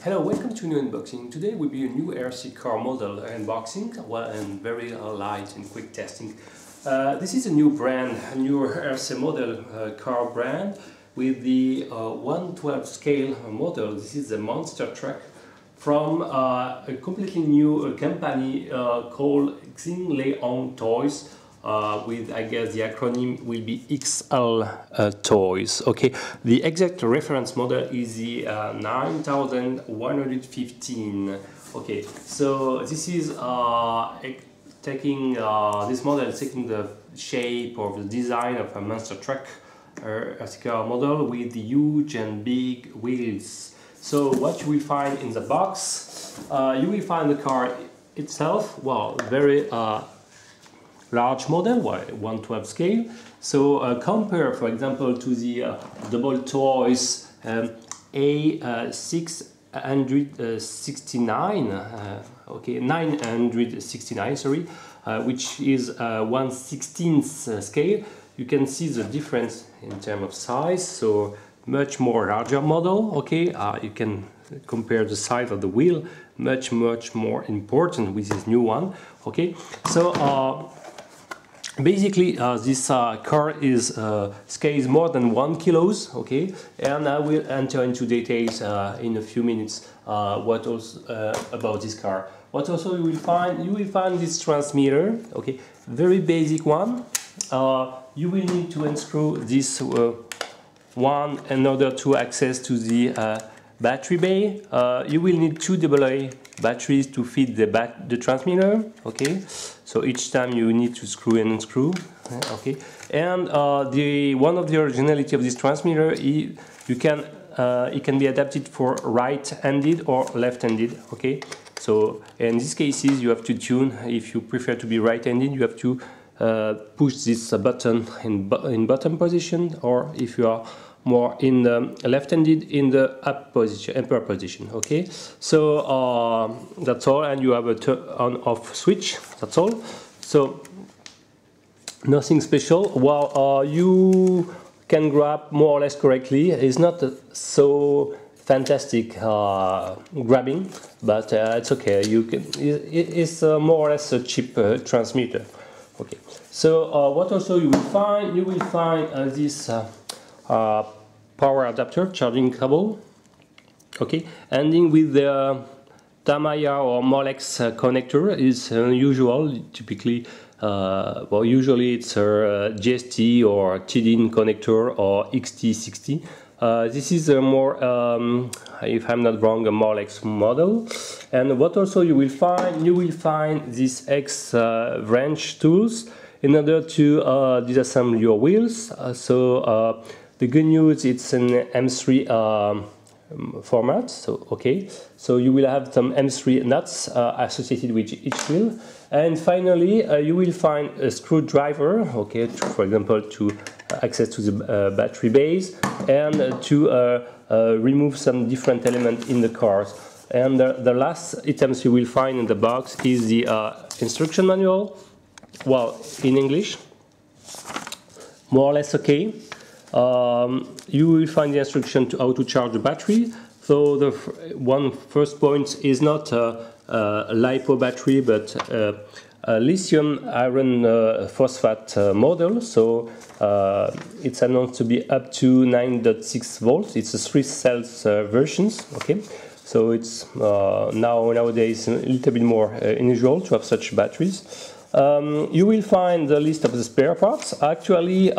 Hello, welcome to a new unboxing. Today will be a new RC car model unboxing and very light and quick testing. This is a new brand, a new RC model car brand with the 1/12 scale model. This is the monster truck from a completely new company called Xingleong Toys. With, I guess, the acronym will be XL Toys. Okay, the exact reference model is the 9115. Okay, so this is taking this model is taking the shape or the design of a monster truck car model with huge and big wheels. So what you will find in the box, you will find the car itself. Well, very large model, 1/12 scale. So compare, for example, to the double toys A669, okay, 969, sorry, which is 1/16 scale. You can see the difference in terms of size. So much more larger model. Okay, you can compare the size of the wheel, much more important with this new one. Okay, so basically, this car is scales more than 1 kilos, okay, and I will enter into details in a few minutes what also about this car. What also you will find this transmitter, okay, very basic one. You will need to unscrew this one in order to access to the battery bay. You will need two AA batteries to feed the transmitter. Okay, so each time you need to screw and unscrew. Okay, and one of the originality of this transmitter is it can be adapted for right-handed or left-handed. Okay, so in these cases you have to tune. If you prefer to be right-handed, you have to push this button in bottom position, or if you are more in the left-handed, in the upper position. Okay, so that's all, and you have a on-off switch. That's all. So nothing special. Well, you can grab more or less correctly. It's not so fantastic grabbing, but it's okay. You can. It's more or less a cheap transmitter. Okay. So what also you will find? You will find this. Power adapter, charging cable, okay, ending with the Tamiya or Molex connector is unusual. Typically, well, usually it's a GST or TDIN connector or XT60. This is a more, if I'm not wrong, a Molex model. And what also you will find these X wrench tools in order to disassemble your wheels. The good news, it's an M3 format, so okay. So you will have some M3 nuts associated with each wheel. And finally, you will find a screwdriver, okay, for example, to access to the battery base and to remove some different elements in the cars. And the last items you will find in the box is the instruction manual, well, in English, more or less okay. You will find the instruction to how to charge the battery. So the first point is not a LiPo battery, but a lithium iron phosphate model. So it's announced to be up to 9.6 volts. It's a 3 cells versions. Okay, so it's nowadays a little bit more unusual to have such batteries. You will find the list of the spare parts. Actually.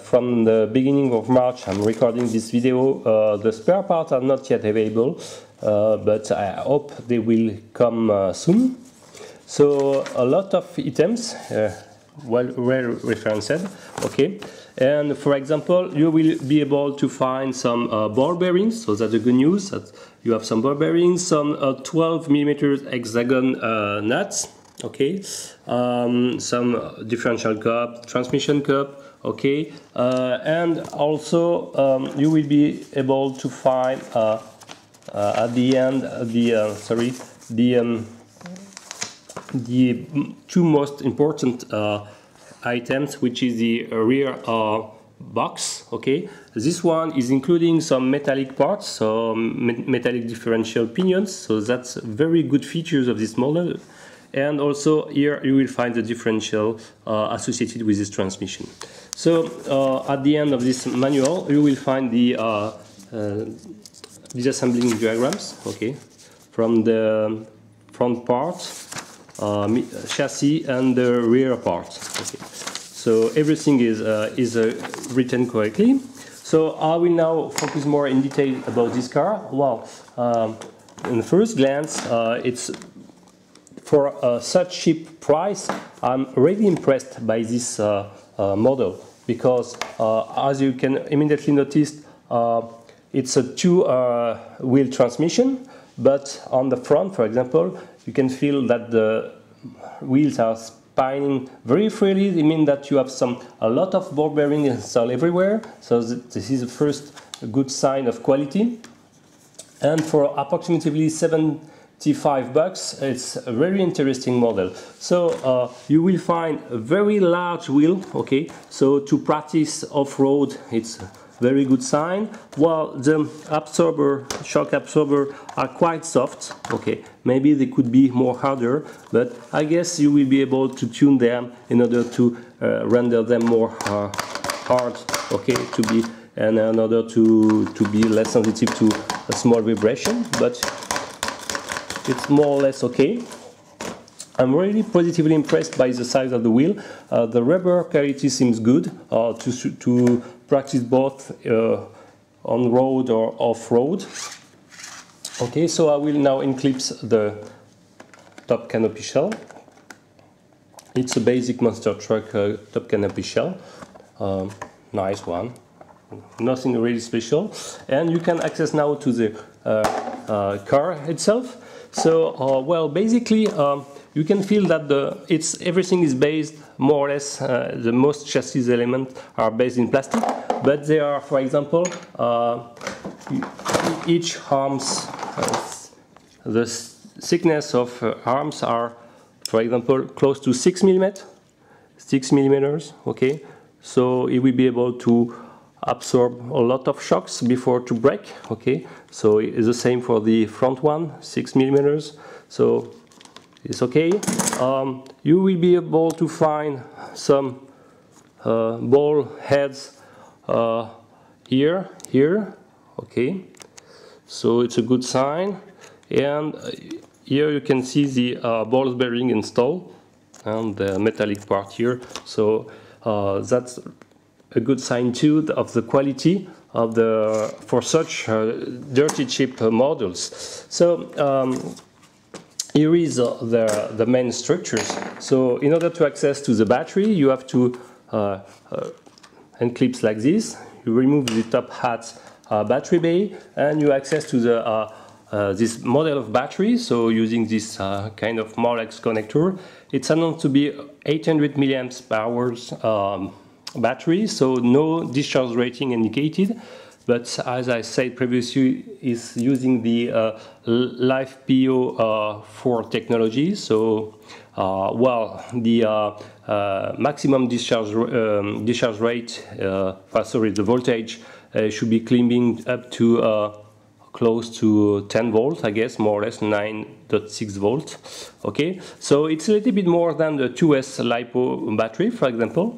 From the beginning of March, I'm recording this video. The spare parts are not yet available, but I hope they will come soon. So a lot of items, well referenced. Okay, and for example, you will be able to find some ball bearings. So that's the good news. That you have some ball bearings, some 12mm hexagon nuts. Okay, some differential cup, transmission cup. Okay, and also you will be able to find at the end the two most important items, which is the rear box. Okay, this one is including some metallic parts, so metallic differential pinions, so that's very good features of this model. And also here you will find the differential associated with this transmission. So at the end of this manual you will find the disassembling diagrams, okay, from the front part, chassis and the rear part. Okay. So everything is written correctly. So I will now focus more in detail about this car. Well, in the first glance, it's for such cheap price. I'm really impressed by this model because, as you can immediately notice, it's a two-wheel transmission. But on the front, for example, you can feel that the wheels are spinning very freely. It means that you have a lot of ball bearings installed everywhere. So this is the first good sign of quality. And for approximately $75, it's a very interesting model. So you will find a very large wheel. Okay, so to practice off-road, it's very good sign. While the shock absorber are quite soft, okay, maybe they could be more harder, but I guess you will be able to tune them in order to render them more hard, okay, in order to be less sensitive to a small vibration, but it's more or less okay. I'm really positively impressed by the size of the wheel. The rubber quality seems good to practice both on road or off-road. Okay, so I will now unclip the top canopy shell. It's a basic monster truck top canopy shell. Nice one. Nothing really special. And you can access now to the car itself. So, well, basically, you can feel that everything is based more or less. The most chassis elements are based in plastic, but they are, for example, each arms, the thickness of arms are, for example, close to 6 millimeters. Okay, so it will be able to absorb a lot of shocks before to break. Okay, so it's the same for the front one, 6 millimeters. So it's okay. You will be able to find some ball heads here, okay, so it's a good sign. And here you can see the ball bearing installed and the metallic part here, so that's a good sign too of the quality of for such dirty cheap models. So here is the main structures. So in order to access to the battery, you have to unclips like this. You remove the top hat battery bay, and you access to this model of battery. So using this kind of Molex connector, it's announced to be 800 milliamps hours battery. So no discharge rating indicated. But as I said previously, is using the LiFePO4 technology. So, well, the maximum discharge rate, the voltage should be climbing up to close to 10 volts, I guess, more or less 9.6 volts. Okay, so it's a little bit more than the 2S LiPo battery, for example,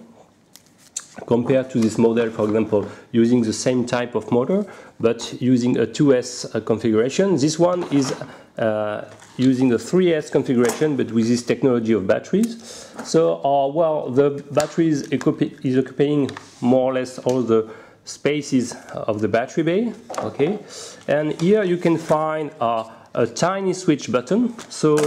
compared to this model, for example, using the same type of motor, but using a 2S configuration. This one is using a 3S configuration, but with this technology of batteries. So, well, the battery is occupying more or less all the spaces of the battery bay, okay? And here you can find a tiny switch button. So,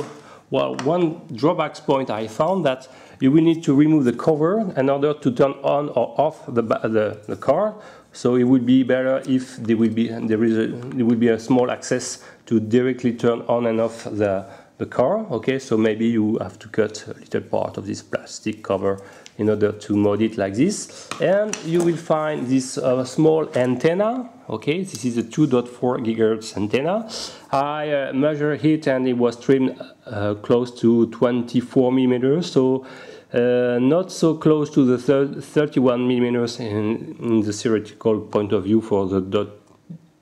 well, one drawback point I found that you will need to remove the cover in order to turn on or off the car. So it would be better if there will be a small access to directly turn on and off the car. Okay, so maybe you have to cut a little part of this plastic cover in order to mod it like this. And you will find this small antenna. Okay, this is a 2.4 gigahertz antenna. I measured it and it was trimmed close to 24 millimeters. So not so close to the 31 millimeters in the theoretical point of view for the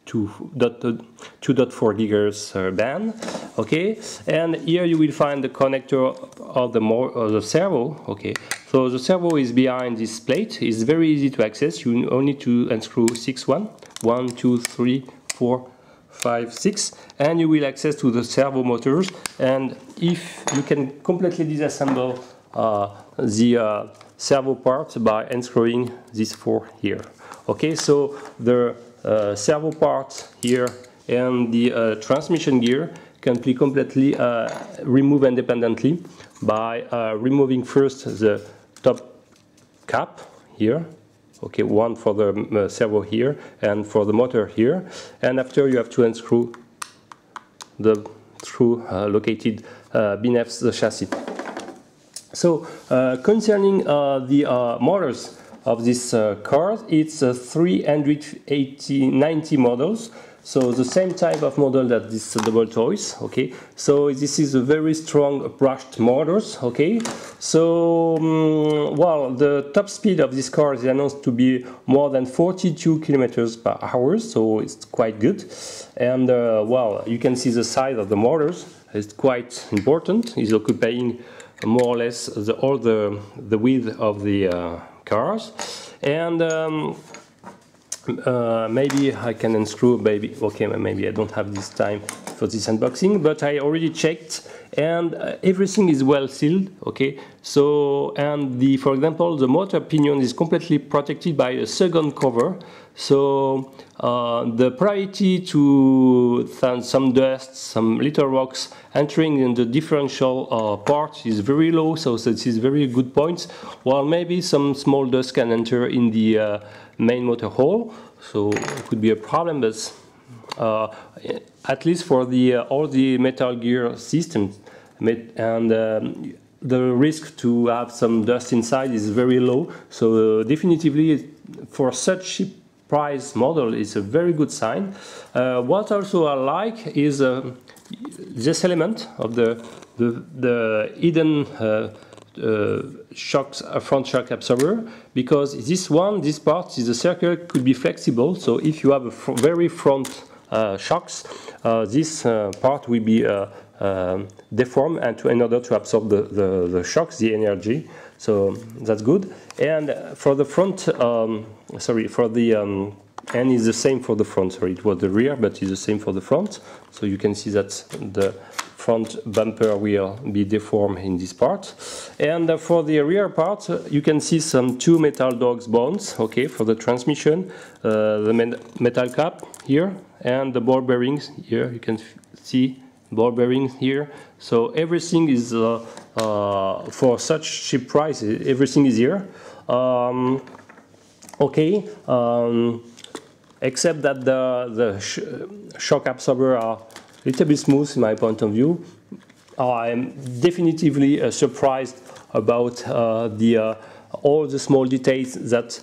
2.4 gigahertz band. Okay, and here you will find the connector of the servo. Okay, so the servo is behind this plate. It's very easy to access. You only need to unscrew 1, 2, 3, 4, 5, 6, and you will access to the servo motors. And if you can completely disassemble the servo part by unscrewing these 4 here. Okay, so the servo part here and the transmission gear can be completely removed independently by removing first the top cap here. Okay, one for the servo here and for the motor here, and after you have to unscrew the located beneath the chassis. So concerning the motors of this car, it's 390 models. So the same type of model that this double toys. Okay, so this is a very strong brushed motors. Okay, so well, the top speed of this car is announced to be more than 42 kilometers per hour, so it's quite good. And well, you can see the size of the motors. It's quite important. It's occupying more or less all the width of the cars. And maybe I can unscrew, maybe, okay, maybe I don't have this time for this unboxing, but I already checked and everything is well sealed. Okay, so, and for example, the motor pinion is completely protected by a second cover. So the priority to some dust, some little rocks entering in the differential part is very low, so this is very good point. While maybe some small dust can enter in the main motor hole, so it could be a problem, but at least for the all the Metal Gear systems, and the risk to have some dust inside is very low. So definitively for such cheap price model is a very good sign. What also I like is this element of the hidden shocks, front shock absorber, because this part is a circle, could be flexible. So if you have a very front shocks, this part will be deformed and in order to absorb the shocks, the energy. So that's good. And for the front, sorry, for the and is the same for the front. Sorry, it was the rear, but it's the same for the front. So you can see that the front bumper will be deformed in this part. And for the rear part, you can see some 2 metal dogs bones. Okay, for the transmission, the metal cap here, and the ball bearings here. You can see ball bearings here. So everything is for such cheap price. Everything is here. Okay. Except that the shock absorber are a little bit smooth in my point of view. I'm definitively surprised about all the small details that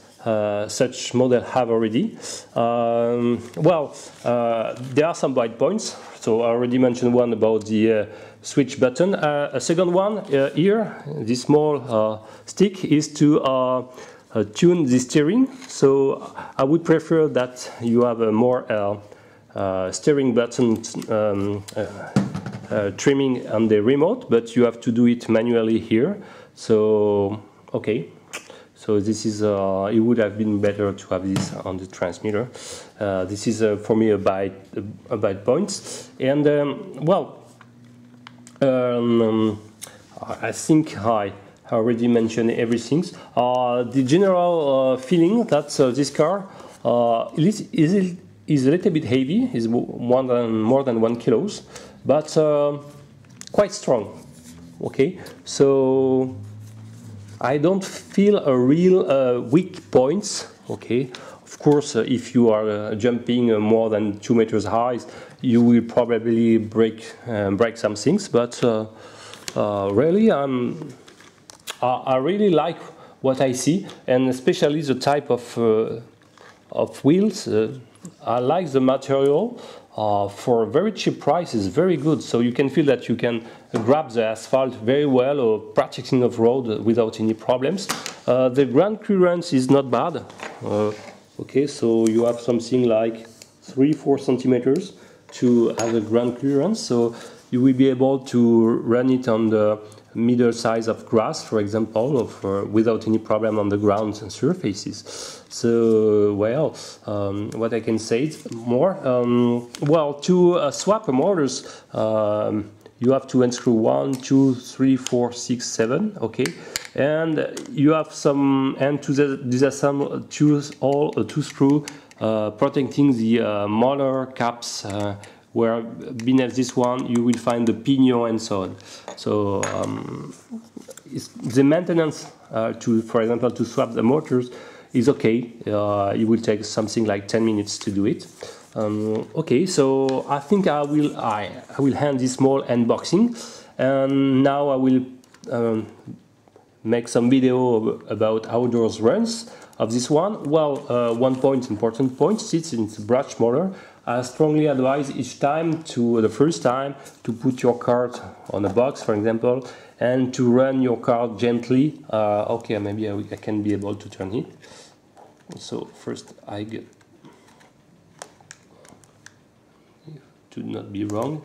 such model have already. Well, there are some white points. So I already mentioned one about the switch button. A second one here, this small stick, is to tune the steering. So I would prefer that you have a more steering button trimming on the remote, but you have to do it manually here. So okay, so this is it would have been better to have this on the transmitter. This is for me a bad point. And well, I think I already mentioned everything. The general feeling that this car is a little bit heavy, is more than 1 kilo, but quite strong. Okay, so I don't feel a real weak points. Okay, of course, if you are jumping more than 2 meters high, you will probably break some things. But really, I really like what I see, and especially the type of wheels. I like the material. for a very cheap price is very good. So you can feel that you can grab the asphalt very well or practicing off-road without any problems. The ground clearance is not bad. Okay, so you have something like 3-4 centimeters to have a ground clearance. So you will be able to run it on the middle size of grass, for example, without any problem on the ground and surfaces. So, well, what I can say is more. Well, to swap motors, you have to unscrew 1, 2, 3, 4, 6, 7, okay, and you have some, and to disassemble, choose all two screw protecting the motor caps. Where beneath this one you will find the pinion and so on. So the maintenance for example, to swap the motors is okay. It will take something like 10 minutes to do it. Okay, so I think I will hand this small unboxing, and now I will make some video about outdoors runs of this one. Well, one important point, sits in the brush motor. I strongly advise each time the first time to put your cart on a box, for example, and to run your cart gently. Okay, maybe I can be able to turn it. So first I get, to not be wrong.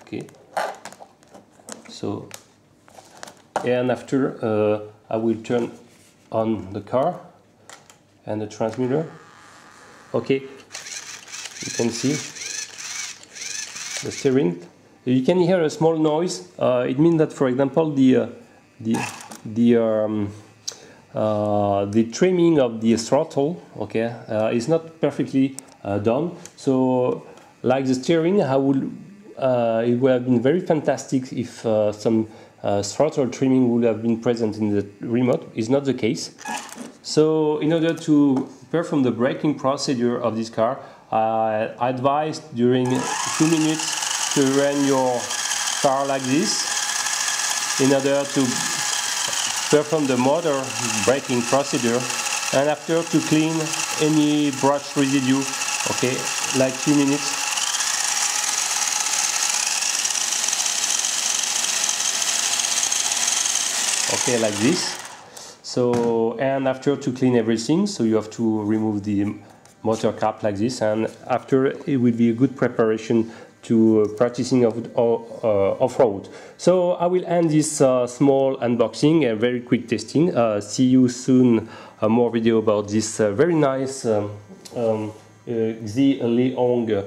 Okay. So, and after I will turn on the car and the transmitter. Okay. You can see the steering. You can hear a small noise. It means that, for example, the trimming of the throttle, okay, is not perfectly done. So, like the steering, it would have been very fantastic if some throttle trimming would have been present in the remote. It's not the case. So, in order to perform the braking procedure of this car, I advise during a few minutes to run your car like this in order to perform the motor braking procedure, and after to clean any brush residue, okay, like 2 minutes. Okay, like this. So, and after to clean everything, so you have to remove the motor cap like this, and after it will be a good preparation to practicing off-road. So I will end this small unboxing, a very quick testing. See you soon, more video about this very nice Xi Leong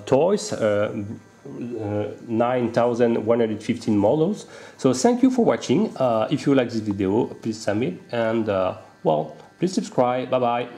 toys, 9115 models. So thank you for watching. If you like this video, please submit, and well, please subscribe. Bye bye.